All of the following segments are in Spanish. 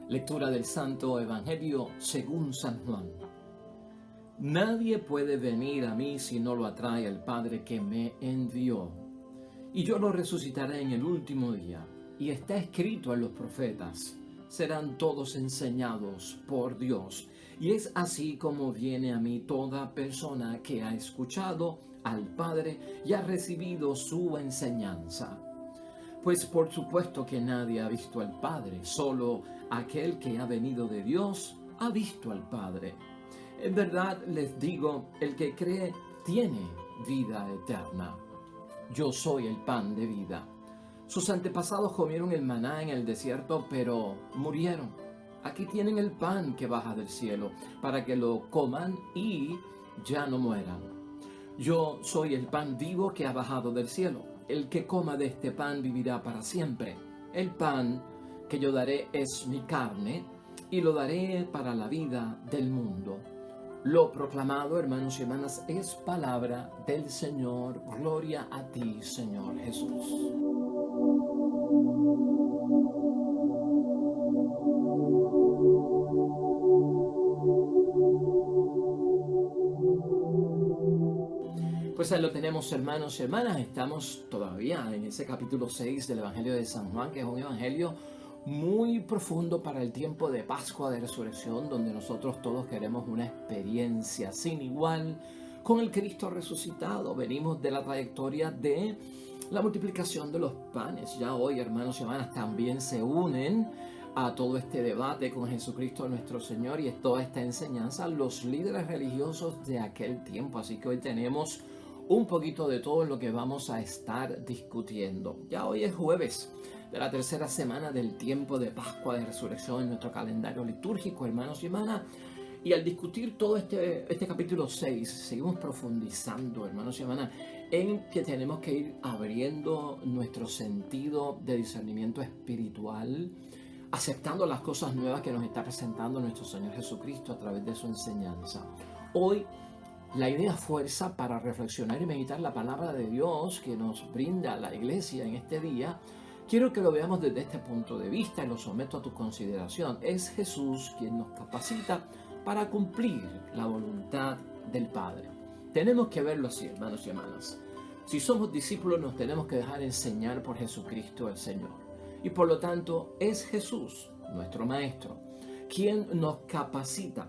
Lectura del Santo Evangelio según San Juan. Nadie puede venir a mí si no lo atrae el Padre que me envió. Y yo lo resucitaré en el último día. Y está escrito en los profetas: serán todos enseñados por Dios. Y es así como viene a mí toda persona que ha escuchado al Padre y ha recibido su enseñanza. Pues por supuesto que nadie ha visto al Padre, solo aquel que ha venido de Dios ha visto al Padre. En verdad les digo, el que cree tiene vida eterna. Yo soy el pan de vida. Sus antepasados comieron el maná en el desierto, pero murieron. Aquí tienen el pan que baja del cielo, para que lo coman y ya no mueran. Yo soy el pan vivo que ha bajado del cielo. El que coma de este pan vivirá para siempre. El pan que yo daré es mi carne, y lo daré para la vida del mundo. Lo proclamado, hermanos y hermanas, es palabra del Señor. Gloria a ti, Señor Jesús. Pues ahí lo tenemos, hermanos y hermanas. Estamos todavía en ese capítulo 6 del Evangelio de San Juan, que es un evangelio muy profundo para el tiempo de Pascua de Resurrección, donde nosotros todos queremos una experiencia sin igual con el Cristo resucitado. Venimos de la trayectoria de la multiplicación de los panes. Ya hoy, hermanos y hermanas, también se unen a todo este debate con Jesucristo nuestro Señor y toda esta enseñanza los líderes religiosos de aquel tiempo. Así que hoy tenemos un poquito de todo lo que vamos a estar discutiendo. Ya hoy es jueves de la tercera semana del tiempo de Pascua de Resurrección en nuestro calendario litúrgico, hermanos y hermanas. Y al discutir todo este capítulo 6, seguimos profundizando, hermanos y hermanas, en que tenemos que ir abriendo nuestro sentido de discernimiento espiritual, aceptando las cosas nuevas que nos está presentando nuestro Señor Jesucristo a través de su enseñanza. Hoy, la idea fuerza para reflexionar y meditar la palabra de Dios que nos brinda la iglesia en este día. Quiero que lo veamos desde este punto de vista y lo someto a tu consideración. Es Jesús quien nos capacita para cumplir la voluntad del Padre. Tenemos que verlo así, hermanos y hermanas. Si somos discípulos, nos tenemos que dejar enseñar por Jesucristo el Señor. Y por lo tanto, es Jesús, nuestro Maestro, quien nos capacita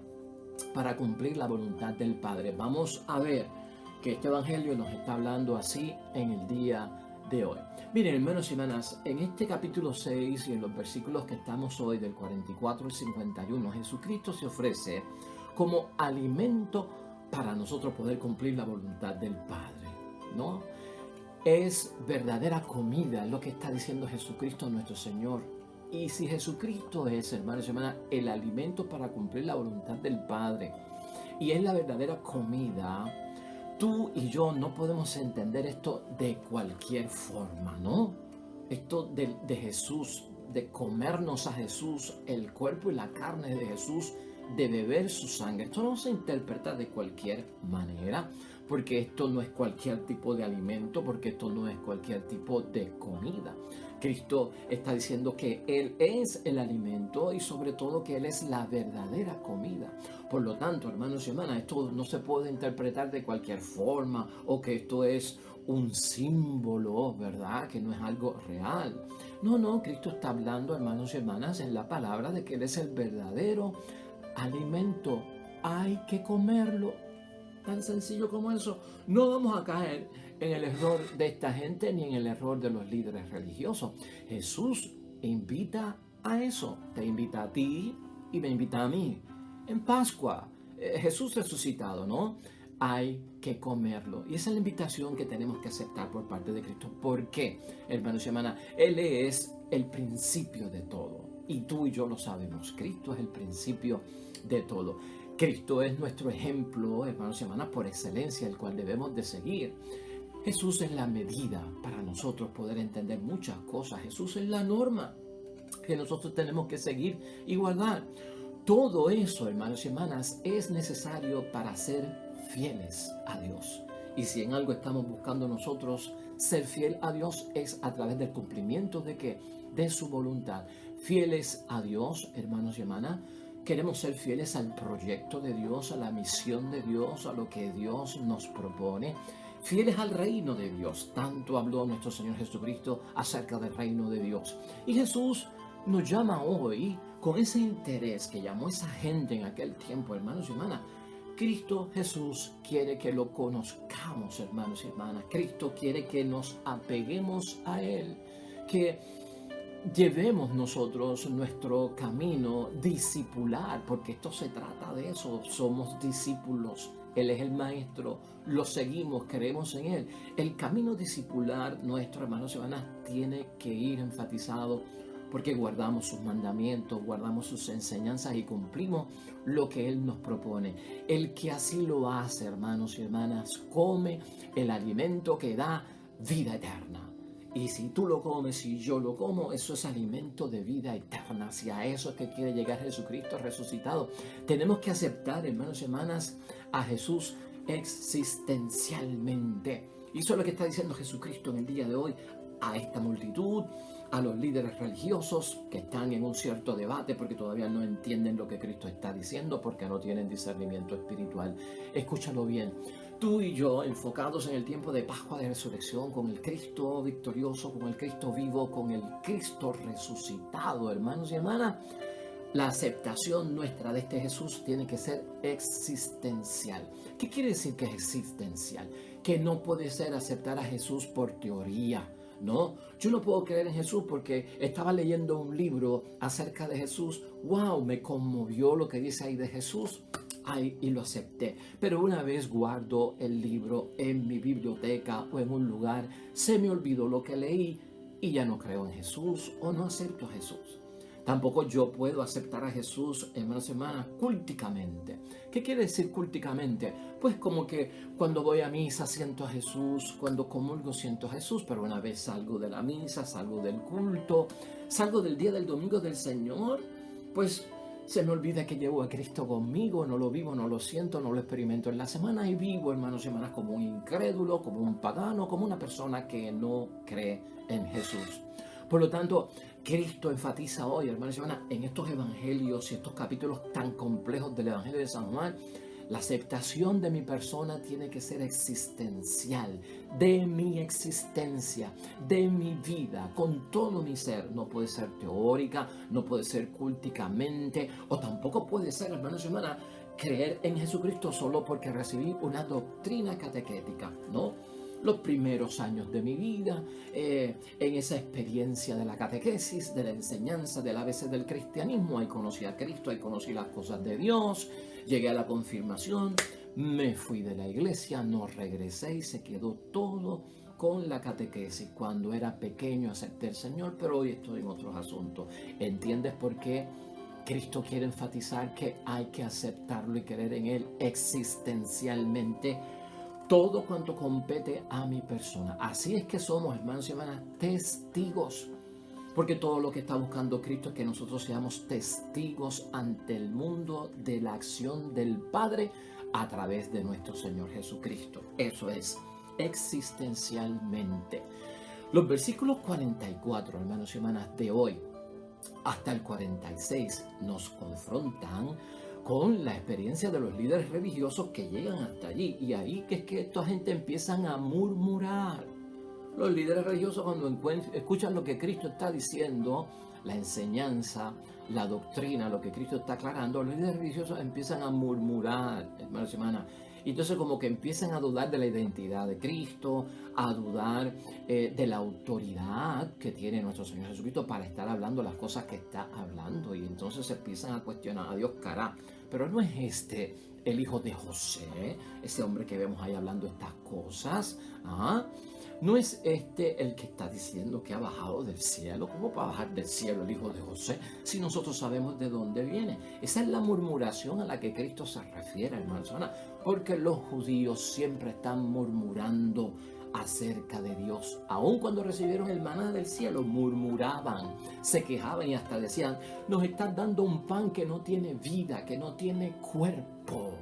para cumplir la voluntad del Padre. Vamos a ver que este evangelio nos está hablando así en el día de hoy. Miren, hermanos y hermanas, en este capítulo 6 y en los versículos que estamos hoy del 44 al 51, Jesucristo se ofrece como alimento para nosotros poder cumplir la voluntad del Padre, ¿no? Es verdadera comida, es lo que está diciendo Jesucristo nuestro Señor. Y si Jesucristo es, hermanos y hermanas, el alimento para cumplir la voluntad del Padre y es la verdadera comida, tú y yo no podemos entender esto de cualquier forma, ¿no? Esto de Jesús, de comernos a Jesús, el cuerpo y la carne de Jesús, de beber su sangre. Esto no se interpreta de cualquier manera, porque esto no es cualquier tipo de alimento, porque esto no es cualquier tipo de comida. Cristo está diciendo que Él es el alimento y sobre todo que Él es la verdadera comida. Por lo tanto, hermanos y hermanas, esto no se puede interpretar de cualquier forma o que esto es un símbolo, ¿verdad? Que no es algo real. No, Cristo está hablando, hermanos y hermanas, en la palabra de que Él es el verdadero alimento. Hay que comerlo. Tan sencillo como eso. No vamos a caer en el error de esta gente ni en el error de los líderes religiosos. Jesús invita a eso. Te invita a ti y me invita a mí. En Pascua, Jesús resucitado, ¿no? Hay que comerlo. Y esa es la invitación que tenemos que aceptar por parte de Cristo. ¿Por qué, hermanos y hermanas? Él es el principio de todo. Y tú y yo lo sabemos. Cristo es el principio de todo. Cristo es nuestro ejemplo, hermanos y hermanas, por excelencia, el cual debemos de seguir. Jesús es la medida para nosotros poder entender muchas cosas. Jesús es la norma que nosotros tenemos que seguir y guardar. Todo eso, hermanos y hermanas, es necesario para ser fieles a Dios. Y si en algo estamos buscando nosotros ser fiel a Dios es a través del cumplimiento de ¿qué? De su voluntad. fieles a Dios, hermanos y hermanas. Queremos ser fieles al proyecto de Dios, a la misión de Dios, a lo que Dios nos propone. Fieles al reino de Dios. Tanto habló nuestro Señor Jesucristo acerca del reino de Dios. Y Jesús nos llama hoy con ese interés que llamó esa gente en aquel tiempo, hermanos y hermanas. Cristo Jesús quiere que lo conozcamos, hermanos y hermanas. Cristo quiere que nos apeguemos a Él, que llevemos nosotros nuestro camino discipular, porque esto se trata de eso. Somos discípulos. Él es el maestro, lo seguimos, creemos en Él. El camino discipular nuestro, hermanos y hermanas, tiene que ir enfatizado porque guardamos sus mandamientos, guardamos sus enseñanzas y cumplimos lo que Él nos propone. El que así lo hace, hermanos y hermanas, come el alimento que da vida eterna. Y si tú lo comes, si yo lo como, eso es alimento de vida eterna. Si a eso es que quiere llegar Jesucristo resucitado. Tenemos que aceptar, hermanos y hermanas, a Jesús existencialmente. Y eso es lo que está diciendo Jesucristo en el día de hoy a esta multitud, a los líderes religiosos que están en un cierto debate porque todavía no entienden lo que Cristo está diciendo, porque no tienen discernimiento espiritual. Escúchalo bien. Tú y yo, enfocados en el tiempo de Pascua de Resurrección, con el Cristo victorioso, con el Cristo vivo, con el Cristo resucitado, hermanos y hermanas, la aceptación nuestra de este Jesús tiene que ser existencial. ¿Qué quiere decir que es existencial? Que no puede ser aceptar a Jesús por teoría. No, yo no puedo creer en Jesús porque estaba leyendo un libro acerca de Jesús. ¡Wow! Me conmovió lo que dice ahí de Jesús. Ay, y lo acepté. Pero una vez guardo el libro en mi biblioteca o en un lugar, se me olvidó lo que leí y ya no creo en Jesús o no acepto a Jesús. Tampoco yo puedo aceptar a Jesús, hermanos y hermanas, cúlticamente. ¿Qué quiere decir cúlticamente? Pues como que cuando voy a misa siento a Jesús, cuando comulgo siento a Jesús, pero una vez salgo de la misa, salgo del culto, salgo del día del domingo del Señor, pues se me olvida que llevo a Cristo conmigo, no lo vivo, no lo siento, no lo experimento en la semana y vivo, hermanos y hermanas, como un incrédulo, como un pagano, como una persona que no cree en Jesús. Por lo tanto, Cristo enfatiza hoy, hermanos y hermanas, en estos evangelios y estos capítulos tan complejos del Evangelio de San Juan, la aceptación de mi persona tiene que ser existencial, de mi existencia, de mi vida, con todo mi ser. No puede ser teórica, no puede ser cúlticamente, o tampoco puede ser, hermanos y hermanas, creer en Jesucristo solo porque recibí una doctrina catequética, ¿no? Los primeros años de mi vida, en esa experiencia de la catequesis, de la enseñanza del ABC del cristianismo, ahí conocí a Cristo, ahí conocí las cosas de Dios, llegué a la confirmación, me fui de la iglesia, no regresé y se quedó todo con la catequesis. Cuando era pequeño acepté al Señor, pero hoy estoy en otros asuntos. ¿Entiendes por qué Cristo quiere enfatizar que hay que aceptarlo y creer en Él existencialmente? Todo cuanto compete a mi persona. Así es que somos, hermanos y hermanas, testigos. Porque todo lo que está buscando Cristo es que nosotros seamos testigos ante el mundo de la acción del Padre a través de nuestro Señor Jesucristo. Eso es, existencialmente. Los versículos 44, hermanos y hermanas, de hoy hasta el 46 nos confrontan con la experiencia de los líderes religiosos que llegan hasta allí. Y ahí que es que esta gente empiezan a murmurar. Los líderes religiosos cuando escuchan lo que Cristo está diciendo, la enseñanza, la doctrina, lo que Cristo está aclarando, los líderes religiosos empiezan a murmurar, hermanos y hermanas. Y entonces como que empiezan a dudar de la identidad de Cristo, a dudar de la autoridad que tiene nuestro Señor Jesucristo para estar hablando las cosas que está hablando. Y entonces se empiezan a cuestionar a Dios, cará. Pero no es este el hijo de José, ese hombre que vemos ahí hablando estas cosas. ¿Ah? No es este el que está diciendo que ha bajado del cielo. ¿Cómo va a bajar del cielo el hijo de José si nosotros sabemos de dónde viene? Esa es la murmuración a la que Cristo se refiere, hermanos. Porque los judíos siempre están murmurando acerca de Dios. Aun cuando recibieron el maná del cielo, murmuraban, se quejaban y hasta decían, nos estás dando un pan que no tiene vida, que no tiene cuerpo.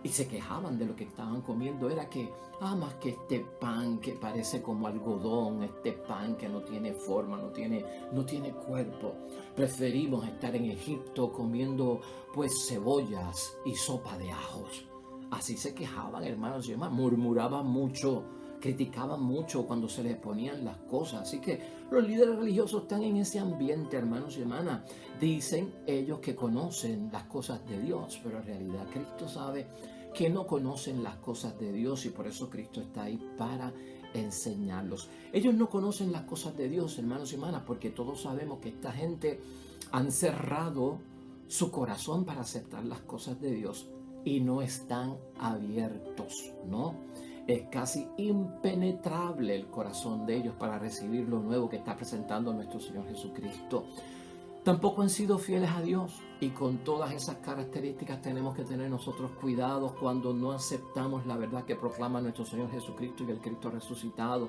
Y se quejaban de lo que estaban comiendo. Era que, más que este pan que parece como algodón, este pan que no tiene forma, no tiene cuerpo. Preferimos estar en Egipto comiendo pues cebollas y sopa de ajos. Así se quejaban, hermanos y hermanas, murmuraban mucho, criticaban mucho cuando se les ponían las cosas. Así que los líderes religiosos están en ese ambiente, hermanos y hermanas. Dicen ellos que conocen las cosas de Dios, pero en realidad Cristo sabe que no conocen las cosas de Dios y por eso Cristo está ahí para enseñarlos. Ellos no conocen las cosas de Dios, hermanos y hermanas, porque todos sabemos que esta gente han cerrado su corazón para aceptar las cosas de Dios y no están abiertos, ¿no? Es casi impenetrable el corazón de ellos para recibir lo nuevo que está presentando nuestro Señor Jesucristo. Tampoco han sido fieles a Dios y con todas esas características tenemos que tener nosotros cuidados cuando no aceptamos la verdad que proclama nuestro Señor Jesucristo y el Cristo resucitado.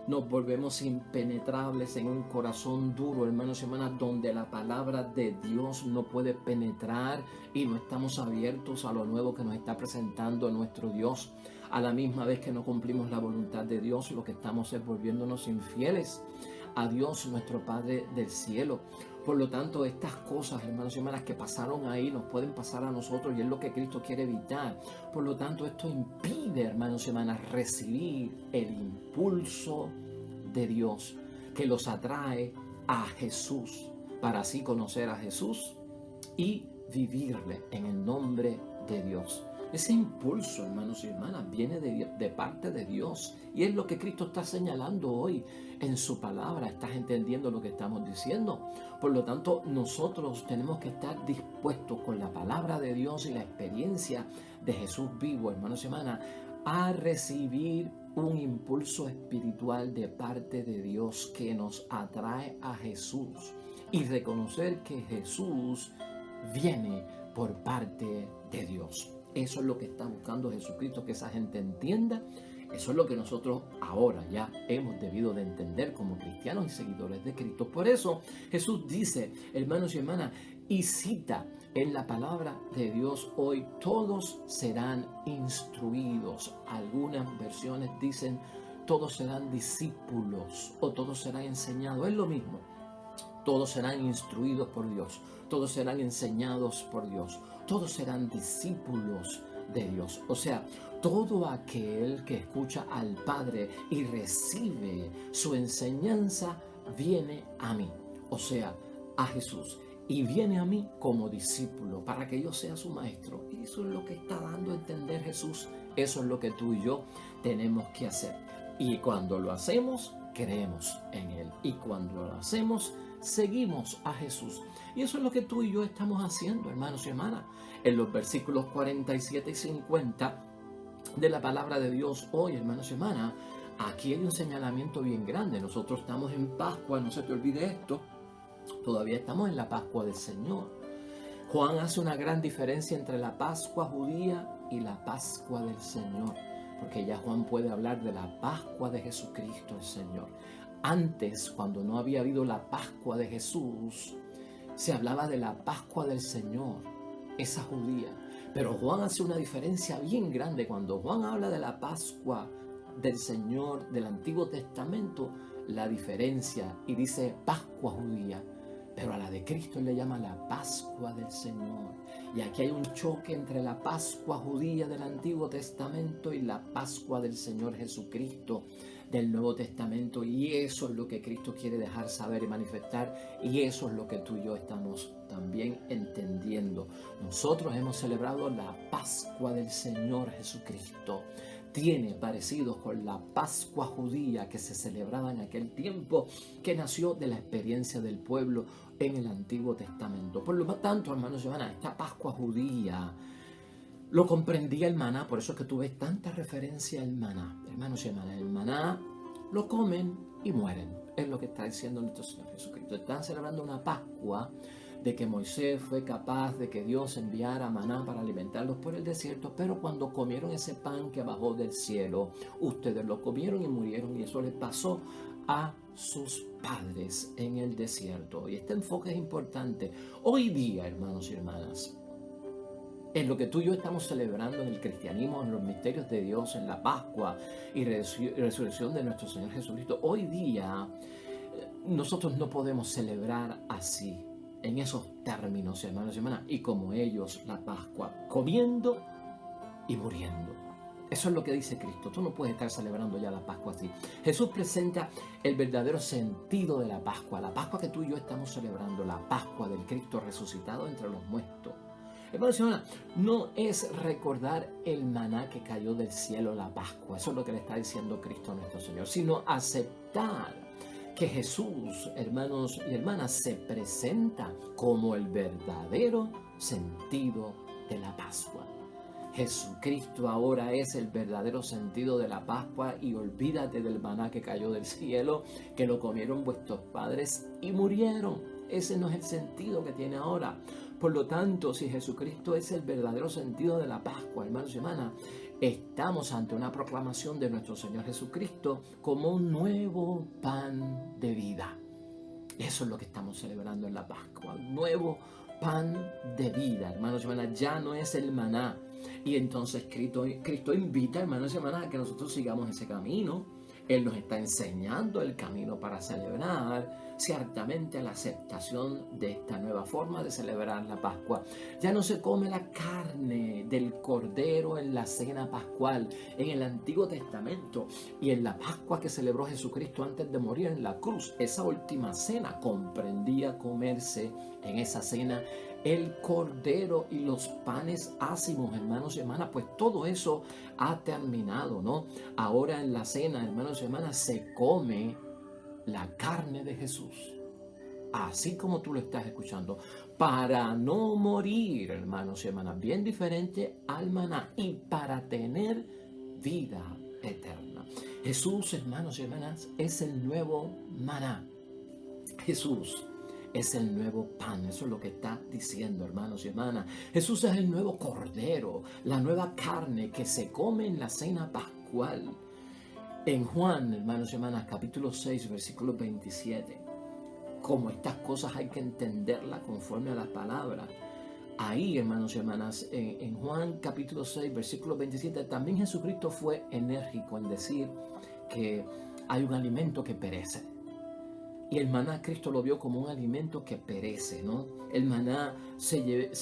Nos volvemos impenetrables en un corazón duro, hermanos y hermanas, donde la palabra de Dios no puede penetrar y no estamos abiertos a lo nuevo que nos está presentando nuestro Dios. A la misma vez que no cumplimos la voluntad de Dios, lo que estamos es volviéndonos infieles a Dios, nuestro Padre del cielo. Por lo tanto, estas cosas, hermanos y hermanas, que pasaron ahí, nos pueden pasar a nosotros y es lo que Cristo quiere evitar. Por lo tanto, esto impide, hermanos y hermanas, recibir el impulso de Dios que los atrae a Jesús, para así conocer a Jesús y vivirle en el nombre de Dios. Ese impulso, hermanos y hermanas, viene de parte de Dios y es lo que Cristo está señalando hoy en su palabra. ¿Estás entendiendo lo que estamos diciendo? Por lo tanto, nosotros tenemos que estar dispuestos con la palabra de Dios y la experiencia de Jesús vivo, hermanos y hermanas, a recibir un impulso espiritual de parte de Dios que nos atrae a Jesús y reconocer que Jesús viene por parte de Dios. Eso es lo que está buscando Jesucristo, que esa gente entienda. Eso es lo que nosotros ahora ya hemos debido de entender como cristianos y seguidores de Cristo. Por eso Jesús dice, hermanos y hermanas, y cita en la palabra de Dios hoy, todos serán instruidos. Algunas versiones dicen, todos serán discípulos o todos serán enseñados. Es lo mismo. Todos serán instruidos por Dios, todos serán enseñados por Dios, todos serán discípulos de Dios. O sea, todo aquel que escucha al Padre y recibe su enseñanza viene a mí, o sea, a Jesús. Y viene a mí como discípulo para que yo sea su maestro. Y eso es lo que está dando a entender Jesús. Eso es lo que tú y yo tenemos que hacer. Y cuando lo hacemos, creemos en Él. Y cuando lo hacemos, seguimos a Jesús. Y eso es lo que tú y yo estamos haciendo, hermanos y hermanas. En los versículos 47 y 50 de la palabra de Dios hoy, hermanos y hermanas, aquí hay un señalamiento bien grande. Nosotros estamos en Pascua, no se te olvide esto. Todavía estamos en la Pascua del Señor. Juan hace una gran diferencia entre la Pascua judía y la Pascua del Señor, porque ya Juan puede hablar de la Pascua de Jesucristo el Señor. Antes, cuando no había habido la Pascua de Jesús, se hablaba de la Pascua del Señor, esa judía. Pero Juan hace una diferencia bien grande. Cuando Juan habla de la Pascua del Señor del Antiguo Testamento, la diferencia y dice Pascua judía, pero a la de Cristo él le llama la Pascua del Señor. Y aquí hay un choque entre la Pascua judía del Antiguo Testamento y la Pascua del Señor Jesucristo del Nuevo Testamento, y eso es lo que Cristo quiere dejar saber y manifestar, y eso es lo que tú y yo estamos también entendiendo. Nosotros hemos celebrado la Pascua del Señor Jesucristo. Tiene parecidos con la Pascua judía que se celebraba en aquel tiempo, que nació de la experiencia del pueblo en el Antiguo Testamento. Por lo tanto, hermanos y hermanas, esta Pascua judía lo comprendía el maná, por eso es que tú ves tanta referencia al maná. Hermanos y hermanas, el maná lo comen y mueren. Es lo que está diciendo nuestro Señor Jesucristo. Están celebrando una Pascua de que Moisés fue capaz de que Dios enviara maná para alimentarlos por el desierto, pero cuando comieron ese pan que bajó del cielo, ustedes lo comieron y murieron, y eso les pasó a sus padres en el desierto. Y este enfoque es importante. Hoy día, hermanos y hermanas, En lo que tú y yo estamos celebrando en el cristianismo, en los misterios de Dios, en la Pascua y resurrección de nuestro Señor Jesucristo, hoy día nosotros no podemos celebrar así, en esos términos, hermanos y hermanas, y como ellos la Pascua, comiendo y muriendo. Eso es lo que dice Cristo. Tú no puedes estar celebrando ya la Pascua así. Jesús presenta el verdadero sentido de la Pascua que tú y yo estamos celebrando, la Pascua del Cristo resucitado entre los muertos. Hermanos y hermanas, no es recordar el maná que cayó del cielo la Pascua, eso es lo que le está diciendo Cristo a nuestro Señor, sino aceptar que Jesús, hermanos y hermanas, se presenta como el verdadero sentido de la Pascua. Jesucristo ahora es el verdadero sentido de la Pascua y olvídate del maná que cayó del cielo, que lo comieron vuestros padres y murieron. Ese no es el sentido que tiene ahora. Por lo tanto, si Jesucristo es el verdadero sentido de la Pascua, hermanos y hermanas, estamos ante una proclamación de nuestro Señor Jesucristo como un nuevo pan de vida. Eso es lo que estamos celebrando en la Pascua, un nuevo pan de vida, hermanos y hermanas. Ya no es el maná. Y entonces Cristo invita, hermanos y hermanas, a que nosotros sigamos ese camino. Él nos está enseñando el camino para celebrar ciertamente la aceptación de esta nueva forma de celebrar la Pascua. Ya no se come la carne del cordero en la cena pascual, en el Antiguo Testamento y en la Pascua que celebró Jesucristo antes de morir en la cruz. Esa última cena comprendía comerse en esa cena el cordero y los panes ácimos, hermanos y hermanas, pues todo eso ha terminado, ¿no? Ahora en la cena, hermanos y hermanas, se come la carne de Jesús, así como tú lo estás escuchando, para no morir, hermanos y hermanas, bien diferente al maná, y para tener vida eterna. Jesús, hermanos y hermanas, es el nuevo maná. Jesús es el nuevo pan, eso es lo que está diciendo, hermanos y hermanas. Jesús es el nuevo cordero, la nueva carne que se come en la cena pascual. En Juan, hermanos y hermanas, capítulo 6, versículo 27, como estas cosas hay que entenderlas conforme a las palabras. Ahí, hermanos y hermanas, en Juan capítulo 6, versículo 27, también Jesucristo fue enérgico en decir que hay un alimento que perece. Y el maná Cristo lo vio como un alimento que perece, ¿no? El maná se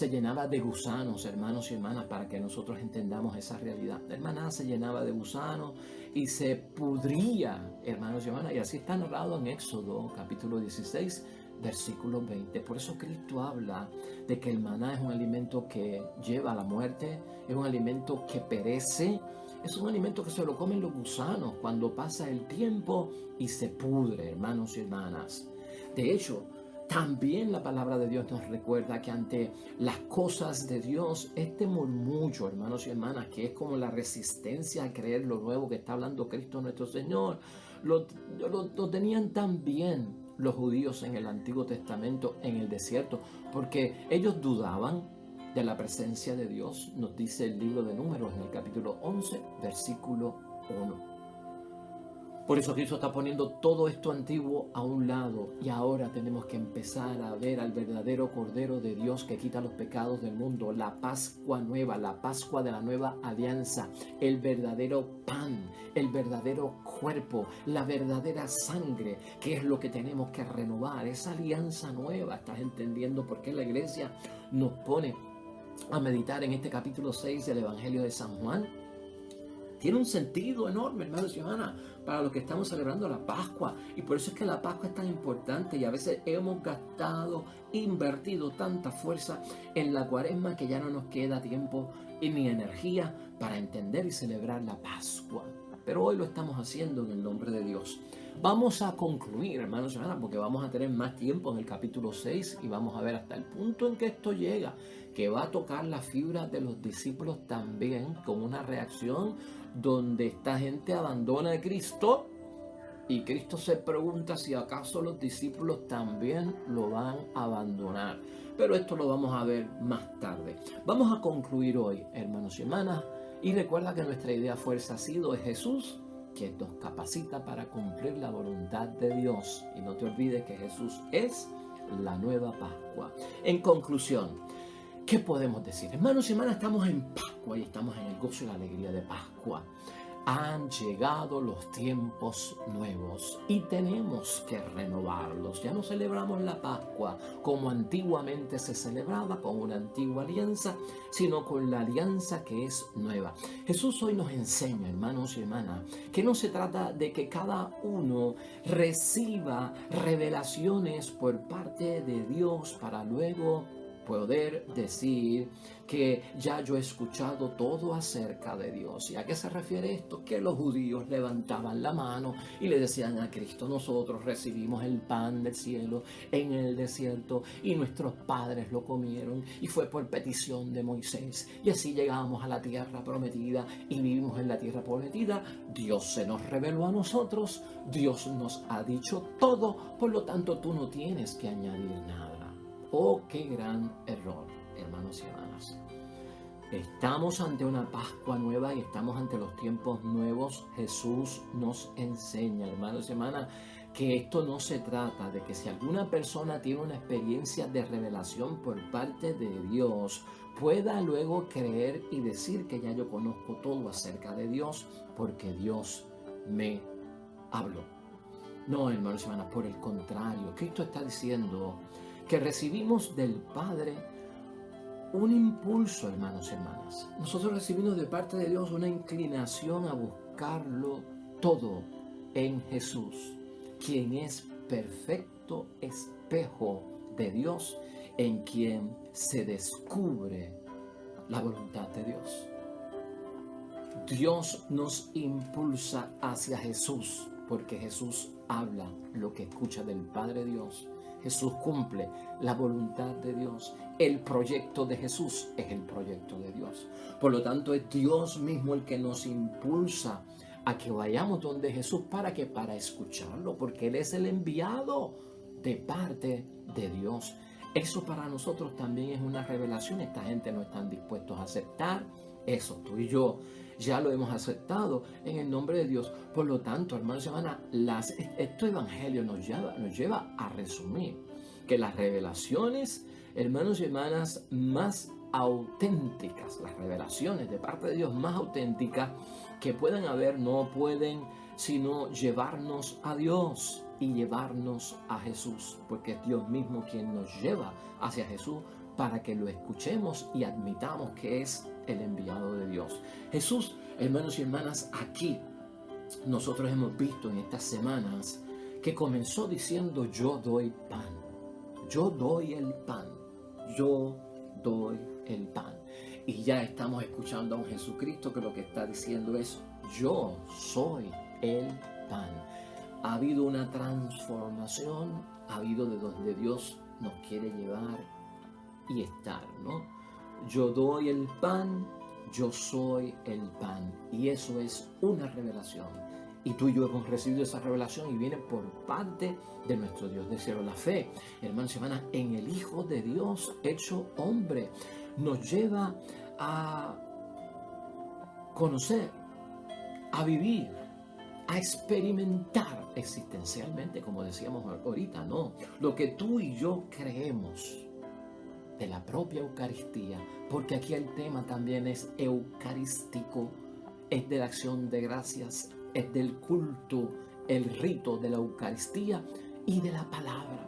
llenaba de gusanos, hermanos y hermanas, para que nosotros entendamos esa realidad. El maná se llenaba de gusanos y se pudría, hermanos y hermanas, y así está narrado en Éxodo, capítulo 16, versículo 20. Por eso Cristo habla de que el maná es un alimento que lleva a la muerte, es un alimento que perece. Es un alimento que se lo comen los gusanos cuando pasa el tiempo y se pudre, hermanos y hermanas. De hecho, también la palabra de Dios nos recuerda que ante las cosas de Dios, este murmullo, hermanos y hermanas, que es como la resistencia a creer lo nuevo que está hablando Cristo nuestro Señor, lo tenían también los judíos en el Antiguo Testamento en el desierto, porque ellos dudaban de la presencia de Dios, nos dice el libro de Números en el capítulo 11, versículo 1. Por eso Cristo está poniendo todo esto antiguo a un lado y ahora tenemos que empezar a ver al verdadero Cordero de Dios que quita los pecados del mundo, la Pascua nueva, la Pascua de la nueva alianza, el verdadero pan, el verdadero cuerpo, la verdadera sangre, que es lo que tenemos que renovar, esa alianza nueva. ¿Estás entendiendo por qué la iglesia nos pone a meditar en este capítulo 6 del Evangelio de San Juan? Tiene un sentido enorme, hermanos y hermanas, para los que estamos celebrando la Pascua. Y por eso es que la Pascua es tan importante y a veces hemos invertido tanta fuerza en la Cuaresma que ya no nos queda tiempo ni energía para entender y celebrar la Pascua. Pero hoy lo estamos haciendo en el nombre de Dios. Vamos a concluir, hermanos y hermanas, porque vamos a tener más tiempo en el capítulo 6 y vamos a ver hasta el punto en que esto llega, que va a tocar la fibra de los discípulos también, con una reacción donde esta gente abandona a Cristo y Cristo se pregunta si acaso los discípulos también lo van a abandonar. Pero esto lo vamos a ver más tarde. Vamos a concluir hoy, hermanos y hermanas, y recuerda que nuestra idea fuerza ha sido es Jesús, que nos capacita para cumplir la voluntad de Dios. Y no te olvides que Jesús es la nueva Pascua. En conclusión, ¿Qué podemos decir? Hermanos y hermanas, estamos en Pascua y estamos en el gozo y la alegría de Pascua. Han llegado los tiempos nuevos y tenemos que renovarlos. Ya no celebramos la Pascua como antiguamente se celebraba con una antigua alianza, sino con la alianza que es nueva. Jesús hoy nos enseña, hermanos y hermanas, que no se trata de que cada uno reciba revelaciones por parte de Dios para luego poder decir que ya yo he escuchado todo acerca de Dios. ¿Y a qué se refiere esto? Que los judíos levantaban la mano y le decían a Cristo: nosotros recibimos el pan del cielo en el desierto y nuestros padres lo comieron y fue por petición de Moisés. Y así llegamos a la tierra prometida y vivimos en la tierra prometida. Dios se nos reveló a nosotros, Dios nos ha dicho todo, por lo tanto tú no tienes que añadir nada. ¡Oh, qué gran error, hermanos y hermanas! Estamos ante una Pascua nueva y estamos ante los tiempos nuevos. Jesús nos enseña, hermanos y hermanas, que esto no se trata de que si alguna persona tiene una experiencia de revelación por parte de Dios, pueda luego creer y decir que ya yo conozco todo acerca de Dios porque Dios me habló. No, hermanos y hermanas, por el contrario, Cristo está diciendo que recibimos del Padre un impulso, hermanos y hermanas. Nosotros recibimos de parte de Dios una inclinación a buscarlo todo en Jesús, quien es perfecto espejo de Dios, en quien se descubre la voluntad de Dios. Dios nos impulsa hacia Jesús, porque Jesús habla lo que escucha del Padre Dios. Jesús cumple la voluntad de Dios. El proyecto de Jesús es el proyecto de Dios. Por lo tanto, es Dios mismo el que nos impulsa a que vayamos donde Jesús. ¿Para qué? Para escucharlo, porque Él es el enviado de parte de Dios. Eso para nosotros también es una revelación. Esta gente no está dispuestos a aceptar eso. Tú y yo ya lo hemos aceptado en el nombre de Dios. Por lo tanto, hermanos y hermanas, este evangelio nos lleva a resumir que las revelaciones, hermanos y hermanas, más auténticas, las revelaciones de parte de Dios más auténticas que puedan haber, no pueden sino llevarnos a Dios y llevarnos a Jesús, porque es Dios mismo quien nos lleva hacia Jesús para que lo escuchemos y admitamos que es el enviado de Dios. Jesús, hermanos y hermanas, aquí nosotros hemos visto en estas semanas que comenzó diciendo: yo doy pan, yo doy el pan, yo doy el pan. Y ya estamos escuchando a un Jesucristo que lo que está diciendo es: yo soy el pan. Ha habido una transformación, ha habido de donde Dios nos quiere llevar y estar, ¿no? Yo doy el pan, yo soy el pan. Y eso es una revelación. Y tú y yo hemos recibido esa revelación y viene por parte de nuestro Dios del cielo. La fe, hermanos y hermanas, en el Hijo de Dios hecho hombre, nos lleva a conocer, a vivir, a experimentar existencialmente, como decíamos ahorita, ¿no? Lo que tú y yo creemos de la propia Eucaristía, porque aquí el tema también es eucarístico, es de la acción de gracias, es del culto, el rito de la Eucaristía y de la palabra.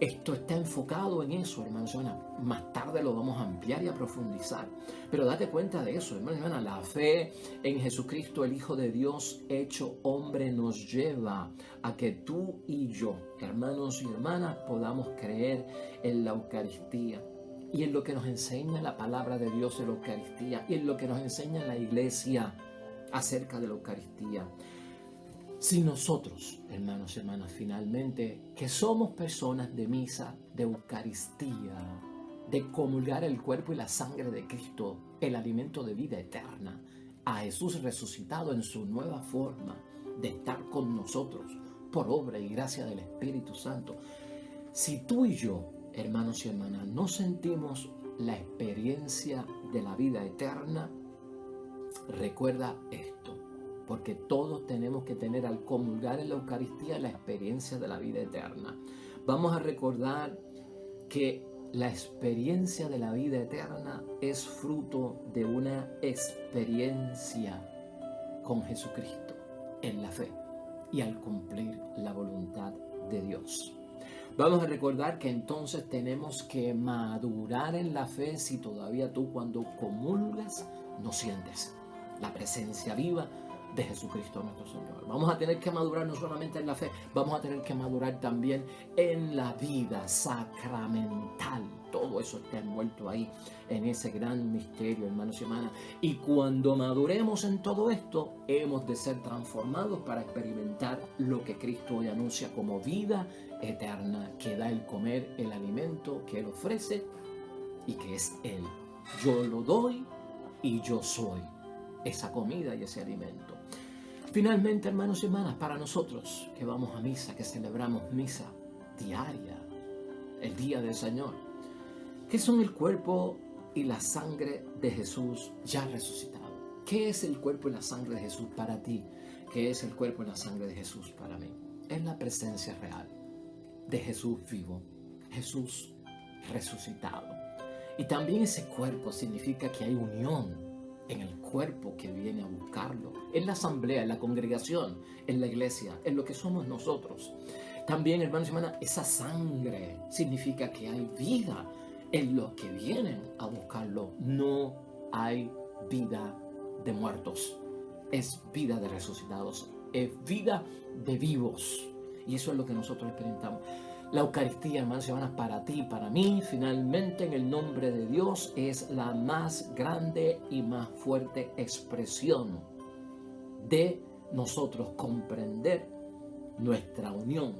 Esto está enfocado en eso, hermanos y hermanas. Más tarde lo vamos a ampliar y a profundizar. Pero date cuenta de eso, hermanos y hermanas. La fe en Jesucristo, el Hijo de Dios hecho hombre, nos lleva a que tú y yo, hermanos y hermanas, podamos creer en la Eucaristía y en lo que nos enseña la palabra de Dios en la Eucaristía y en lo que nos enseña la Iglesia acerca de la Eucaristía. Si nosotros, hermanos y hermanas, finalmente, que somos personas de misa, de Eucaristía, de comulgar el cuerpo y la sangre de Cristo, el alimento de vida eterna, a Jesús resucitado en su nueva forma de estar con nosotros por obra y gracia del Espíritu Santo, si tú y yo, hermanos y hermanas, no sentimos la experiencia de la vida eterna, recuerda esto. Porque todos tenemos que tener al comulgar en la Eucaristía la experiencia de la vida eterna. Vamos a recordar que La experiencia de la vida eterna es fruto de una experiencia con Jesucristo en la fe y al cumplir la voluntad de Dios. Vamos a recordar que entonces tenemos que madurar en la fe si todavía tú cuando comulgas no sientes la presencia viva de Jesucristo nuestro Señor. Vamos a tener que madurar no solamente en la fe, vamos a tener que madurar también en la vida sacramental. Todo eso está envuelto ahí en ese gran misterio, hermanos y hermanas. Y cuando maduremos en todo esto, hemos de ser transformados para experimentar lo que Cristo hoy anuncia como vida eterna, que da el comer, el alimento que Él ofrece y que es Él. Yo lo doy y yo soy esa comida y ese alimento. Finalmente, hermanos y hermanas, para nosotros que vamos a misa, que celebramos misa diaria, el día del Señor, ¿qué son el cuerpo y la sangre de Jesús ya resucitado? ¿Qué es el cuerpo y la sangre de Jesús para ti? ¿Qué es el cuerpo y la sangre de Jesús para mí? Es la presencia real de Jesús vivo, Jesús resucitado. Y también ese cuerpo significa que hay unión en el cuerpo que viene a buscarlo, en la asamblea, en la congregación, en la iglesia, en lo que somos nosotros. También, hermanos y hermanas, esa sangre significa que hay vida en los que vienen a buscarlo. No hay vida de muertos, es vida de resucitados, es vida de vivos. Y eso es lo que nosotros experimentamos. La Eucaristía, hermanos y hermanas, para ti, para mí, finalmente en el nombre de Dios, es la más grande y más fuerte expresión de nosotros comprender nuestra unión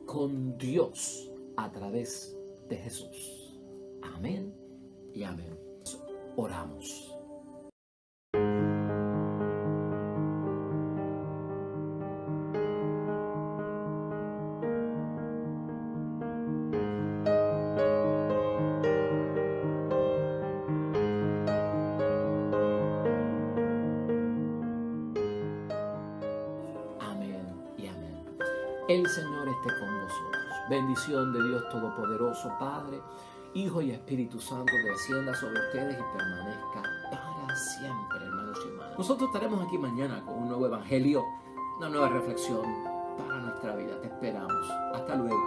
con Dios a través de Jesús. Amén y amén. Oramos. El Señor esté con vosotros. Bendición de Dios Todopoderoso, Padre, Hijo y Espíritu Santo, descienda sobre ustedes y permanezca para siempre, hermanos y hermanas. Nosotros estaremos aquí mañana con un nuevo evangelio, una nueva reflexión para nuestra vida. Te esperamos. Hasta luego.